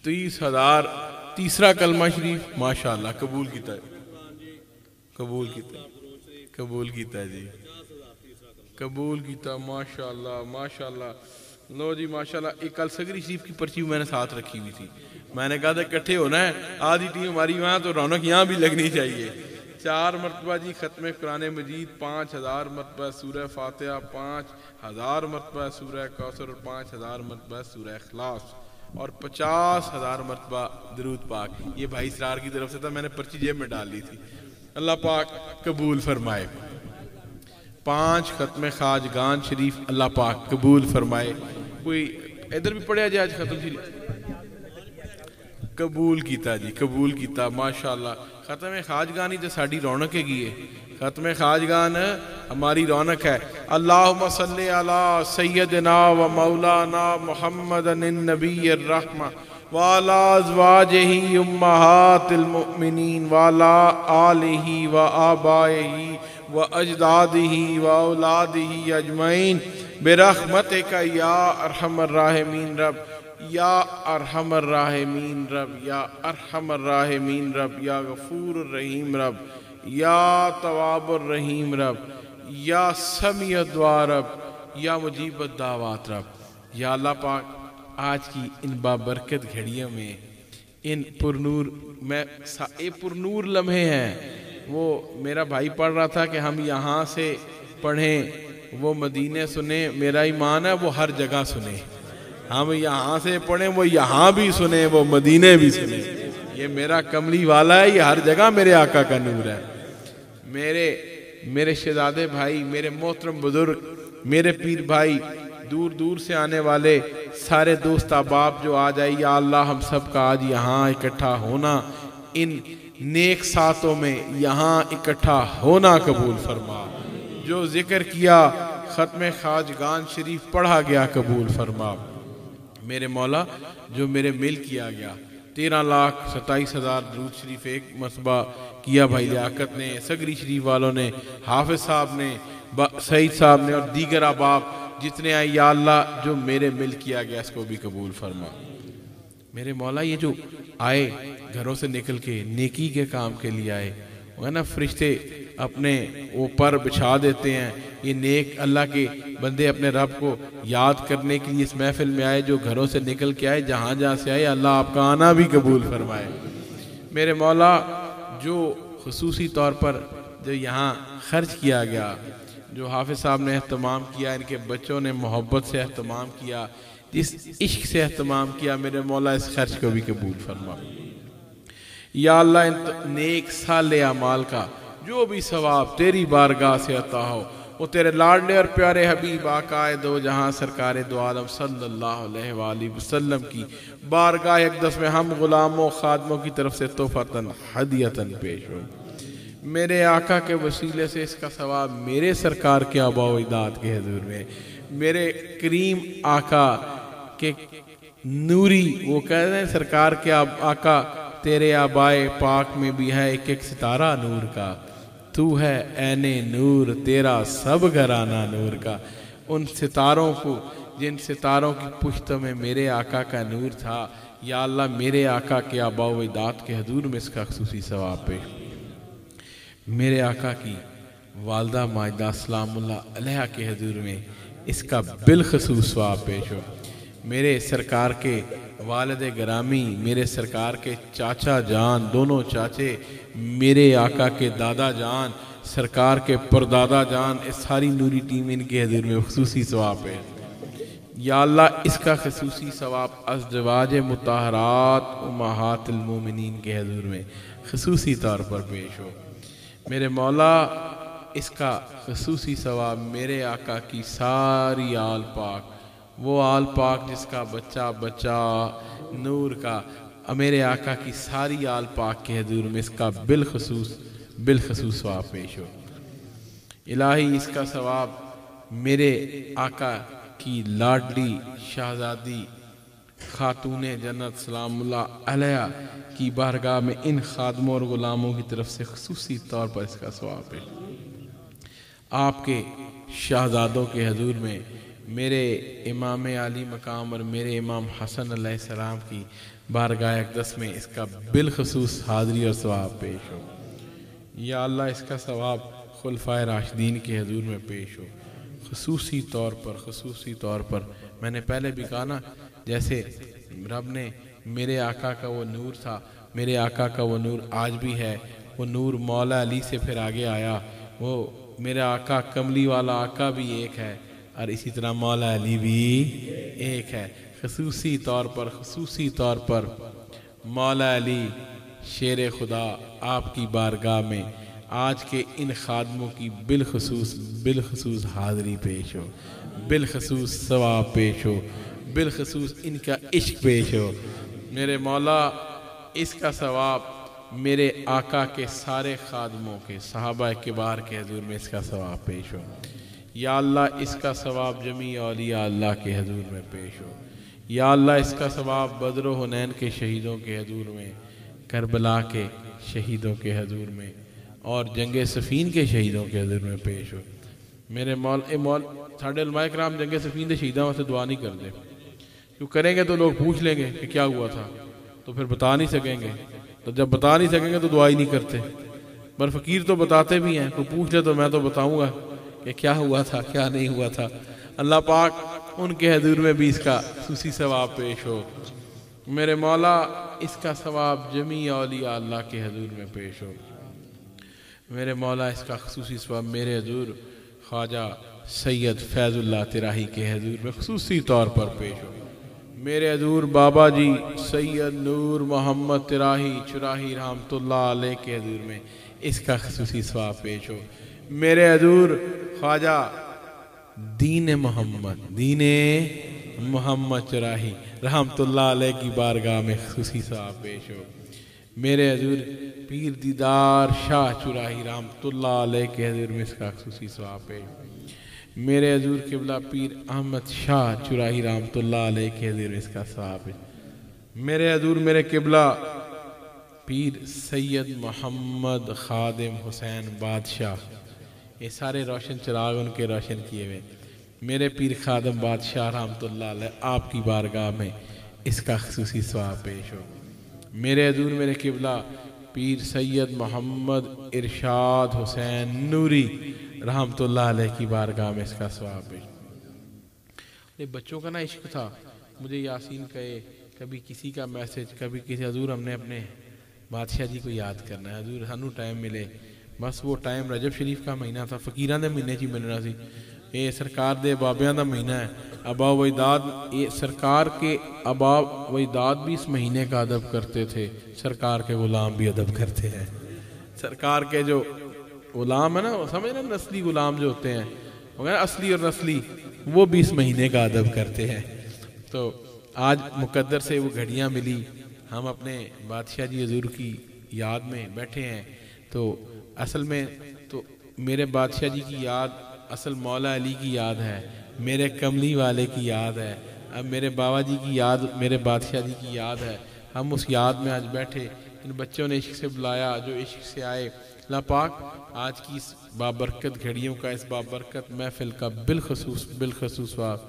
30,000 तीसरा कलमा शरीफ माशाअल्लाह कबूल किया, कबूल किया, कबूल किया जी, कबूल किया। माशाअल्लाह माशाअल्लाह। लो जी माशाअल्लाह। एक कल सगरी शरीफ की पर्ची मैंने साथ रखी हुई थी। मैंने कहा था इकट्ठे होना है, आधी टीम हमारी वहाँ तो रौनक यहाँ भी लगनी चाहिए। 4 मरतबा जी ख़त्म कुरान मजीद, 5,000 मरतबा सूरह फातिहा, 5,000 मरतबा सूरह कौसर और 5,000 मरतबा सूरह इखलास और 50,000 मरतबा दरूद पाक। ये भाई सरार की तरफ से था, मैंने पर्ची जेब में डाल ली थी। अल्लाह पाक कबूल फरमाए। 5 ख़त्म खाजगान शरीफ अल्लाह पाक कबूल फरमाए। कोई इधर भी पढ़िया जी आज ख़त्म शरीफ कबूल किया जी, कबूल किया माशाअल्लाह। ख़त्म खाजगान ही तो साड़ी रौनक हैगी है। ख़त्म खाजगान हमारी रौनक है। अल्लाहुम्मा सल्ली अला सय्यदना व मौलाना मुहम्मदन नबीयर रहमा व अला अज़वाजिही उम्महातिल मुमिनीन व अला आलिही व आबाइही व अजदादिही व औलादिही अजमईन बिरहमतिका या अरहमर राहिमीन रब, या अरहमर राहिमीन रब, या अरहमर राहिमीन रब, या गफूर रहीम रब, या तवाबुर रहीम रब, या समीअ दुआ रब, या मुजीब दावत रब। या अल्लाह पाक आज की इन बाबरकत घड़ियों में इन पुरनूर लम्हे हैं। वो मेरा भाई पढ़ रहा था कि हम यहाँ से पढ़ें, वो मदीने सुने। मेरा ईमान है वो हर जगह सुने। हम यहाँ से पढ़ें, वो यहाँ भी सुने, वो मदीने भी सुने। ये मेरा कमली वाला है, ये हर जगह मेरे आका का नूर है। मेरे शहजादे भाई, मेरे मोहतरम बुजुर्ग, मेरे पीर भाई, दूर दूर से आने वाले सारे दोस्त अहबाब जो आ जाए, या अल्लाह हम सब का आज यहाँ इकट्ठा होना, इन नेक सातों में यहाँ इकट्ठा होना कबूल फरमा। जो जिक्र किया ख़त्म खाजगान शरीफ पढ़ा गया कबूल फरमा। मेरे मौला जो मेरे मिल किया गया 13,27,000 दरूद शरीफ एक मरतबा किया भाई लियाकत ने, सगरी शरीफ वालों ने, हाफिज साहब ने, सईद साहब ने और दीगर अहबाब जितने आए। या अल्लाह जो मेरे मिल किया गया इसको भी कबूल फरमा। मेरे मौला ये जो आए घरों से निकल के नेकी के काम के लिए आए, वो है ना, फरिश्ते अपने वो पर बिछा देते हैं, ये नेक अल्लाह के बंदे अपने रब को याद करने के लिए इस महफिल में आए, जो घरों से निकल के आए, जहाँ जहाँ से आए, अल्लाह आपका आना भी कबूल फरमाए। मेरे मौला, जो खुसूसी तौर पर जो यहाँ खर्च किया गया, जो हाफिज साहब ने एहतमाम किया, इनके बच्चों ने मोहब्बत से एहतमाम किया, जिस इश्क से एहतमाम किया, मेरे मौला इस खर्च को भी कबूल फरमा। या अल्लाह, इन नेक साले अमाल का जो भी सवाब तेरी बारगाह से अता हो, वो तेरे लाडले और प्यारे हबीब आकाए दो जहाँ सरकार दो आलम सल्लल्लाहु अलैहि वसल्लम की बारगाह अक़दस में हम गुलामों खादमों की तरफ से तोहफ़तन हदियतन पेश हो। मेरे आका के वसीले से इसका सवाब मेरे सरकार के आबा व अजदाद के हजूर में, मेरे करीम आका के नूरी, वो कहते हैं सरकार के आका तेरे आबाए पाक में भी है एक एक सितारा नूर का, तू है ऐने नूर तेरा सब घराना नूर का। उन सितारों को, जिन सितारों की पुश्तों में मेरे आका का नूर था, या अल्लाह मेरे आका के आबा व अजदाद के हजूर में इसका खुसूसी सवाब पे। मेरे आका की वालदा माजिदा सलामुल्लाह अलैहा के हजूर में इसका बिलखसूस सवाब पेश हो। मेरे सरकार के वालिद गिरामी, मेरे सरकार के चाचा जान, दोनों चाचे, मेरे आका के दादा जान, सरकार के परदादा जान, इस सारी नूरी टीम इनके हजूर में खुसूसी सवाब है। या अल्लाह, इसका खुसूसी सवाब अज़वाज मुताहरात उम्महातुल मोमिनीन के हजूर में खुसूसी तौर पर पेश हो। मेरे मौला, इसका खुसूसी सवाब मेरे आका की सारी आल पाक, वो आल पाक जिसका बच्चा बच्चा नूर का, मेरे आका की सारी आल पाक के हजूर में इसका बिलखसूस सवाब पेश हो। इलाही, इसका सवाब मेरे आका की लाडली शहजादी खातूने जन्नत सलामुल्लाह अलैहा की बारगाह में इन खादमों और गुलामों की तरफ से खुसूसी तौर पर इसका सवाब है। आपके शहजादों के हजूर में मेरे इमाम आली मकाम और मेरे इमाम हसन अलैहिस्सलाम की बारगाह अक़दस में इसका बिलखसूस हाज़री और सवाब पेश हो। या अल्लाह, इसका सवाब खुलफाए राशिदीन के हजूर में पेश हो। खुसूसी तौर पर मैंने पहले भी कहा ना, जैसे रब ने मेरे आका का वो नूर था, मेरे आका का वो नूर आज भी है, वो नूर मौला अली से फिर आगे आया, वो मेरा आका कमली वाला आका भी एक है, और इसी तरह मौला अली भी एक है। खुसूसी तौर पर मौला अली शेर खुदा आपकी बारगाह में आज के इन खादमों की बिलखसूस हाज़री पेश हो, बिलखसूस सवाब पेश हो, बिलखसूस इनका इश्क पेश हो। मेरे मौला, इसका सवाब मेरे आका के सारे खादमों के सहाबा किबार के हजूर में इसका सवाब पेश हो। या अल्लाह, इसका सवाब जमी औलिया अल्लाह के हजूर में पेश हो। या अल्लाह, इसका सवाब बदर हुनैन के शहीदों के हजूर में, करबला के शहीदों के हजूर में और जंग सफ़ीन के शहीदों के हजूर में पेश हो। मेरे मौल साढ़े उलमाए कराम जंग सफ़ीन के शहीदों से दुआ नहीं करते, क्यों करेंगे तो लोग पूछ लेंगे कि क्या हुआ था, तो फिर बता नहीं सकेंगे, तो जब बता नहीं सकेंगे तो दुआ ही नहीं करते। पर फ़कीर तो बताते भी हैं, कोई पूछ ले तो मैं तो बताऊँगा कि क्या हुआ था क्या नहीं हुआ था। अल्लाह पाक उनके हजूर में भी इसका खुसूसी सवाब पेश हो। मेरे मौला, इसका सवाब जमी औलिया अल्लाह के हजूर में पेश हो। मेरे मौला, इसका खुसूसी सवाब मेरे हजूर ख्वाजा सैयद फैज़ुल्लाह तिराही के हजूर में खुसूसी तौर पर पेश हो। मेरे हजूर बाबा जी सैयद नूर मोहम्मद तिराही चुराही रहमतुल्लाह अलैह के हजूर में इसका खुसूसी सवाब पेश हो। मेरे हजूर ख्वाजा दीन मोहम्मद चुराही रहमतुल्लाह अलैह की बारगाह में खुसूसी सवाब पेश हो। मेरे हजूर पीर दीदार शाह चुराही रहमतुल्लाह अलैह के हजूर में इसका खुसूसी सवाब पेश हो। मेरे हजूर किबला पीर अहमद शाह चुराही रहमतुल्लाह अलैह के हजूर में इसका सवाब है। मेरे हजूर मेरे किबला पीर सैयद मोहम्मद खादिम हुसैन बादशाह, ये सारे रोशन चिराग उनके रोशन किए हुए, मेरे पीर खादिम बादशाह रहमतुल्लाह अलैह आपकी बारगाह में इसका खुसूसी सवाब पेश हो। मेरे हजूर मेरे किबला पीर सैयद मोहम्मद इरशाद हुसैन नूरी रहमतुल्लाह अलैह की बारगाह में इसका सवाब भी। बच्चों का ना इश्क था, मुझे यासीन कहे, कभी किसी का मैसेज, कभी किसी, हजूर हमने अपने बादशाह जी को याद करना है, हजूर सानू टाइम मिले। बस वो टाइम रजब शरीफ का महीना था, फकीरां दे महीने च मिलना सी। ये सरकार दे बाबियां दा महीना है, अबा वजदाद, ये सरकार के अबा वजदाद भी इस महीने का अदब करते थे, सरकार के गुलाम भी अदब करते हैं। सरकार के जो गुलाम है ना, वो समझ ना, नस्ली गुलाम जो होते हैं, वो असली और नस्ली, वो भी इस महीने का अदब करते हैं। तो आज मुकद्दर से वो घड़ियाँ मिली, हम अपने बादशाह जी हजूर की याद में बैठे हैं। तो असल में तो मेरे बादशाह जी की याद असल मौला अली की याद है, मेरे कमली वाले की याद है, अब मेरे बाबा जी की याद, मेरे बादशाह जी की याद है। हम उस याद में आज बैठे, इन बच्चों ने इश्क से बुलाया, जो इश्क से आए। अल्लाह पाक आज की इस बाबरकत घड़ियों का, इस बाबरकत महफिल का बिलखसूस वाब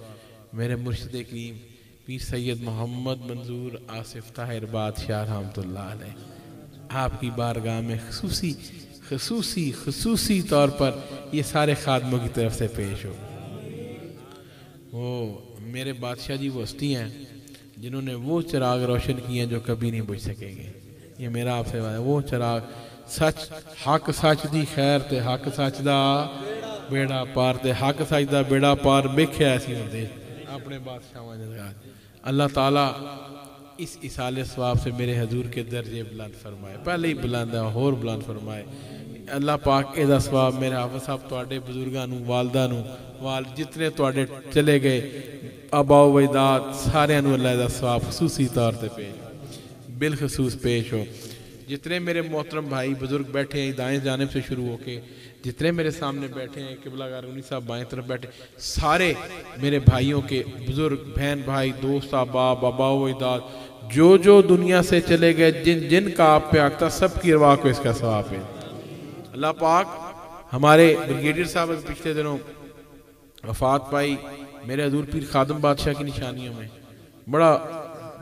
मेरे मुर्शिद करीम पीर सैयद मोहम्मद मंजूर आसिफ ताहिर बादशाह रहमतुल्लाह अलैह आपकी बारगाह में खसूसी तौर पर ये सारे खादमों की तरफ से पेश हो। वो मेरे बादशाह जी वो हस्ती हैं जिन्होंने वो चिराग रोशन किए हैं जो कभी नहीं बुझ सकेंगे। ये मेरा आपसे वादा है, वो चिराग सच हक सच दी खैर ते हक सच दा बेड़ा पार ते हक सच दा बेड़ा पार वेख्या ऐसी होंदे अपने बादशाह ने। अल्लाह ताला इस इसाले सवाब से मेरे हजूर के दर्जे बुलंद फरमाए, पहले ही बुलंद है होर बुलंद फरमाए। अल्लाह पाक एदा सवाब मेरे हाफिज़ साहब तुहाडे बुजुर्गां नूं, वालदा नूं, वाल जितने तुहाडे चले गए अबाओ वजदाद सारियां नूं अल्लाह दा सवाब खसूसी तौर पर पेश बिलखसूस पेश हो। जितने मेरे मोहतरम भाई बुजुर्ग बैठे हैं दाएं जानिब से शुरू होके, जितने मेरे सामने बैठे हैं, किबला रूनी साहब बाएं तरफ बैठे, सारे मेरे भाइयों के बुजुर्ग बहन भाई दोस्त अहबाब अबाओ वजदाद जो दुनिया से चले गए, जिन का आप पे आगता, सब की रवा को इसका सवाब है। अल्लाह पाक हमारे ब्रिगेडियर साहब पिछले दिनों वफात पाई, मेरे हजूर पीर खादम बादशाह की निशानियों में बड़ा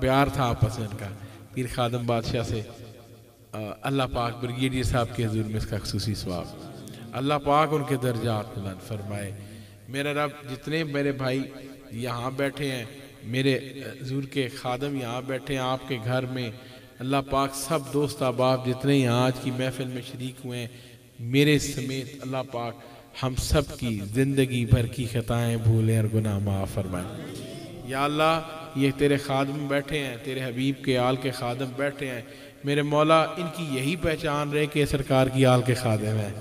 प्यार था आपस में इनका पीर खादम बादशाह से। अल्लाह पाक ब्रिगेडियर साहब के हजूर में इसका खसूसी सवाब, अल्लाह पाक उनके दर्जात बुलंद फरमाए। मेरा रब जितने मेरे भाई यहाँ बैठे हैं, मेरे हजूर के खादम यहाँ बैठे हैं आपके घर में, अल्लाह पाक सब दोस्त अहबाब जितने यहाँ आज की महफिल में शरीक हुए हैं मेरे समेत, अल्लाह पाक हम सब की ज़िंदगी भर की खताएँ भूलें और गुनाह माफ़ फरमाए। या अल्लाह ये तेरे खादम बैठे हैं, तेरे हबीब के आल के खादम बैठे हैं, मेरे मौला इनकी यही पहचान रहे कि सरकार की आल के खादम है,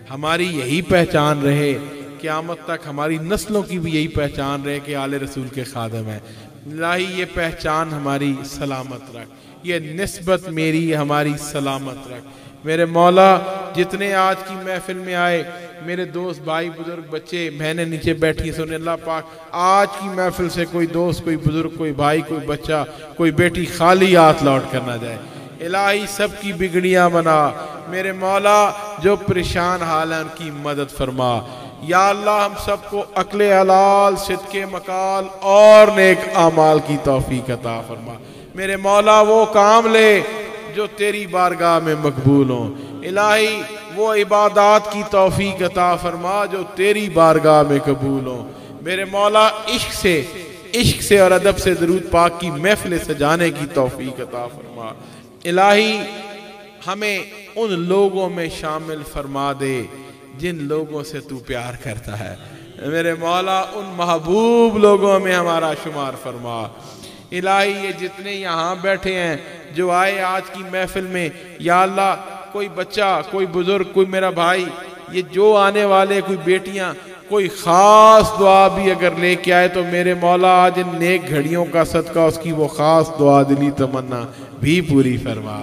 हमारी यही पहचान रहे क़यामत तक, हमारी नस्लों की भी यही पहचान रहे कि आले रसूल के खादम है। इलाही ये पहचान हमारी सलामत रख, ये निस्बत मेरी हमारी सलामत रख। मेरे मौला जितने आज की महफिल में आए, मेरे दोस्त भाई बुजुर्ग बच्चे बहनें नीचे बैठी सुने, अल्लाह पाक आज की महफिल से कोई दोस्त, कोई बुजुर्ग, कोई भाई, कोई बच्चा, कोई बेटी खाली हाथ लौट कर ना जाए। इलाही सबकी बिगड़ियां बना, मेरे मौला जो परेशान हाल है उनकी मदद फरमा। या अल्लाह हम सबको अक्ले हलाल, सिद्के मकाल और नेक आमाल की तौफीक अता फरमा। मेरे मौला वो काम ले जो तेरी बारगाह में मकबूल हो। इलाही वो इबादत की तौफीक अता फरमा जो तेरी बारगाह में कबूल हो। मेरे मौला इश्क से और अदब से दरूद पाक की महफिल सजाने की तौफीक अता फरमा। इलाही हमें उन लोगों में शामिल फरमा दे जिन लोगों से तू प्यार करता है। मेरे मौला उन महबूब लोगों में हमारा शुमार फरमा। इलाही ये जितने यहाँ बैठे हैं जो आए आज की महफिल में, या अल्लाह कोई बच्चा, कोई बुजुर्ग, कोई मेरा भाई, ये जो आने वाले, कोई बेटियाँ, कोई ख़ास दुआ भी अगर लेके आए तो मेरे मौला आज इन नेक घड़ियों का सदका उसकी वो ख़ास दुआ दिली तमन्ना भी पूरी फरमा।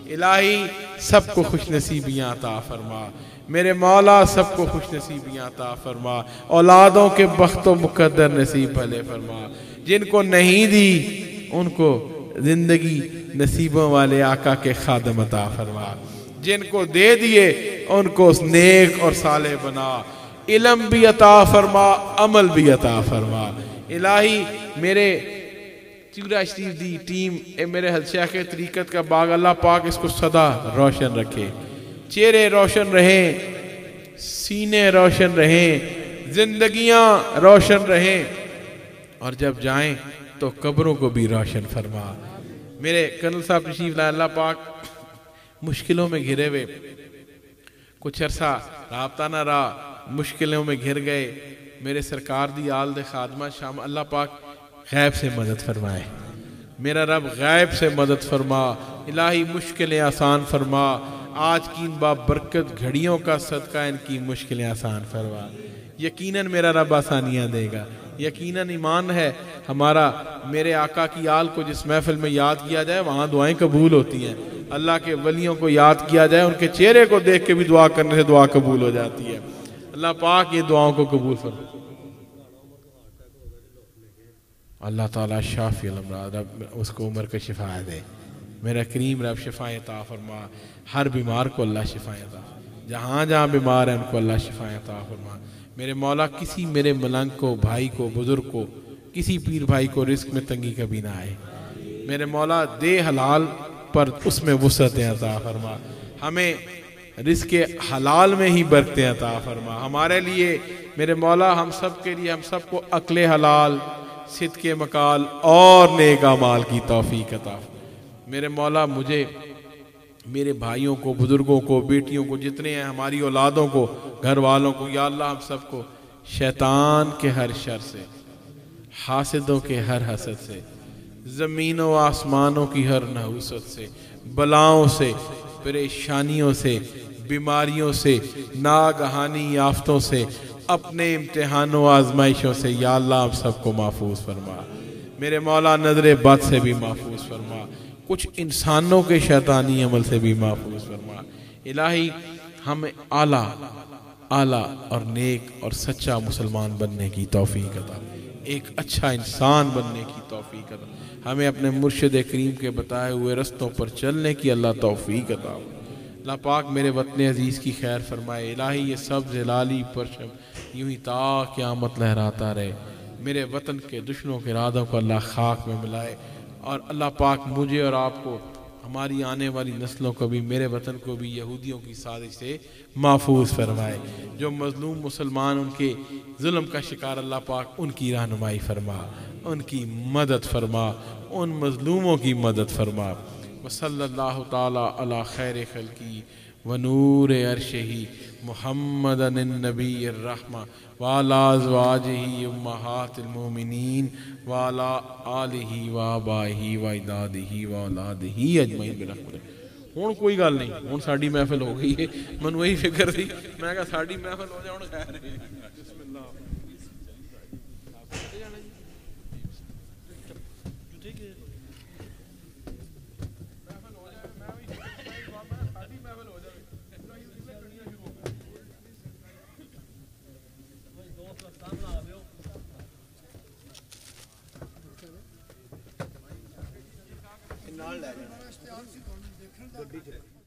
इलाही सबको खुश नसीबियाँ अता फरमा। मेरे मौला सबको खुश नसीबियाँ अता फरमा। औलादों के बख्तो मुकद्दर नसीब भले फरमा। जिनको नहीं दी उनको जिंदगी नसीबों वाले आका के खादम अता फरमा। जिनको दे दिए उनको नेक और साले बना। इल्म भी अता फरमा, अमल भी अता फरमा। इलाही मेरे चूरा शरीफ दी टीम, मेरे हल्शा के तरीकत का बाग, अल्लाह पाक इसको सदा रोशन रखे, चेहरे रोशन रहे, सीने रोशन रहें, जिंदगियां रोशन रहें, और जब जाएं तो कब्रों को भी रोशन फरमा। मेरे कर्नल साहब तशरीफ लाए, अल्लाह पाक मुश्किलों में घिरे हुए, कुछ अरसा राबता ना रहा, मुश्किलों में घिर गए। मेरे सरकार दी आल दे खादमा शाम, अल्लाह पाक गैब से मदद फरमाए, मेरा रब गैब से मदद फरमा, इलाही मुश्किलें आसान फरमा। आज की इन बाबरकत घड़ियों का सदका इनकी मुश्किलें आसान फरमा। यकीनन मेरा रब आसानियाँ देगा, यकीनन ईमान है हमारा। मेरे आका की आल को जिस महफिल में याद किया जाए वहाँ दुआएं कबूल होती हैं। अल्लाह के वलियों को याद किया जाए, उनके चेहरे को देख के भी दुआ करने से दुआ कबूल हो जाती है। अल्लाह पाक ये दुआओं को कबूल फरमा। अल्लाह ताला शाफी अल-अमराद, रब उसको उम्र के शिफा दे। मेरा करीम रब शिफाएं अता फरमा, हर बीमार को अल्लाह शिफाएं अता, जहाँ जहाँ बीमार है उनको अल्लाह शिफाएं अता फरमा। मेरे मौला किसी मेरे मलंग को, भाई को, बुजुर्ग को, किसी पीर भाई को रिस्क में तंगी कभी ना आए। मेरे मौला दे हलाल पर उसमें वुसअतें अता फरमा, हमें रिस्क हलाल में ही बरकतें अता फरमा। हमारे लिए मेरे मौला, हम सब के लिए, हम सबको अक्ले हलाल, सिद्के मकाल और नेक अमाल की तौफीक अता। मेरे मौला मुझे, मेरे भाइयों को, बुजुर्गों को, बेटियों को, जितने हैं हमारी औलादों को, घर वालों को, या अल्लाह हम सबको शैतान के हर शर से, हासिदों के हर हसद से, ज़मीनों आसमानों की हर नहुसत से, बलाओं से, परेशानियों से, बीमारियों से, नागहानी आफतों से, अपने इम्तिहानों आजमाइशों से या अल्लाह हम सबको महफूज फरमा। मेरे मौला नजर बद से भी महफूज फरमा, कुछ इंसानों के शैतानी अमल से भी महफूज फरमा। इलाही हमें आला आला और नेक और सच्चा मुसलमान बनने की तौफीक अता, एक अच्छा इंसान बनने की तौफीक अता, हमें अपने मुर्शिद करीम के बताए हुए रस्तों पर चलने की अल्लाह तौफीक अता। अल्लाह पाक मेरे वतन अजीज़ की खैर फरमाए। इलाही ये सब जलाली परचम यूं ही ता क़यामत लहराता रहे। मेरे वतन के दुश्मनों के इरादों को अल्लाह खाक में मिलाए, और अल्लाह पाक मुझे और आपको, हमारी आने वाली नस्लों को भी, मेरे वतन को भी यहूदियों की साजिश से महफूज फरमाए। जो मजलूम मुसलमान, उनके जुल्म का शिकार, अल्लाह पाक उनकी रहनुमाई फरमा, उनकी मदद फरमा, उन मजलूमों की मदद फरमा। वसल्लल्लाहु ताला अला खैर खल्की व नूर अर्शिही मुहम्मदन नबीर रहमा व अला अज़वाजिही उम्महातिल मोमिनीन व अला आलिही व आबाही व इदादिही व औलादिही अजमईन बिरहमतिक। हुण कोई गल नहीं, हुण साडी महफिल हो गई है। मैनूं यही फिक्र थी, मैं कहा साडी महफिल हो जाए हुण खैर है। बिस्मिल्लाह। ਨਾਲ ਲੈ ਜਾਣਾ ਗੱਡੀ 'ਚ।